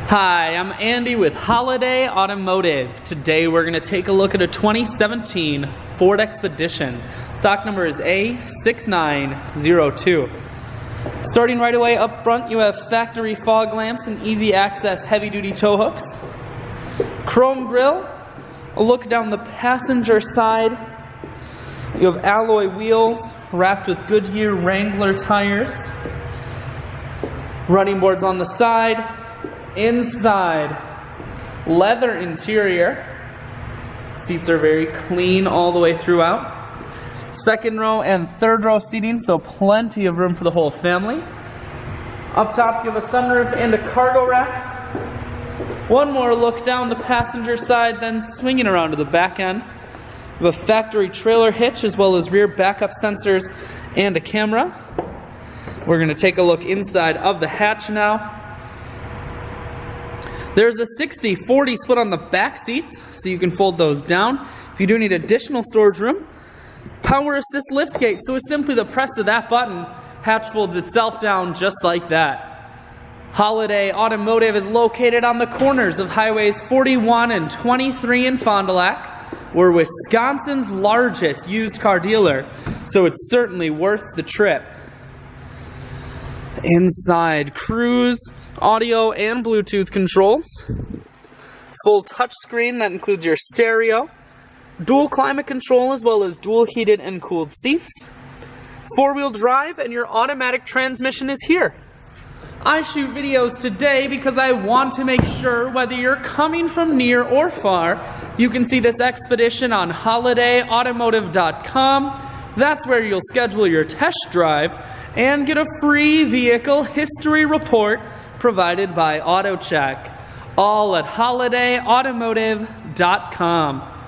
Hi, I'm Andy with Holiday Automotive. Today we're going to take a look at a 2017 Ford Expedition. Stock number is A6902. Starting right away up front, you have factory fog lamps and easy access heavy-duty tow hooks. Chrome grille. A look down the passenger side. You have alloy wheels wrapped with Goodyear Wrangler tires. Running boards on the side. Inside, leather interior. Seats are very clean all the way throughout. Second row and third row seating, so plenty of room for the whole family. Up top, you have a sunroof and a cargo rack. One more look down the passenger side, then swinging around to the back end. You have a factory trailer hitch as well as rear backup sensors and a camera. We're going to take a look inside of the hatch now. There's a 60-40 split on the back seats, so you can fold those down. If you do need additional storage room, power assist liftgate, so it's simply the press of that button, hatch folds itself down just like that. Holiday Automotive is located on the corners of highways 41 and 23 in Fond du Lac. We're Wisconsin's largest used car dealer, so it's certainly worth the trip. Inside, cruise, audio, and Bluetooth controls. Full touchscreen that includes your stereo. Dual climate control as well as dual heated and cooled seats. Four-wheel drive and your automatic transmission is here. I shoot videos today because I want to make sure whether you're coming from near or far, you can see this Expedition on holidayautomotive.com. That's where you'll schedule your test drive and get a free vehicle history report provided by AutoCheck. All at holidayautomotive.com.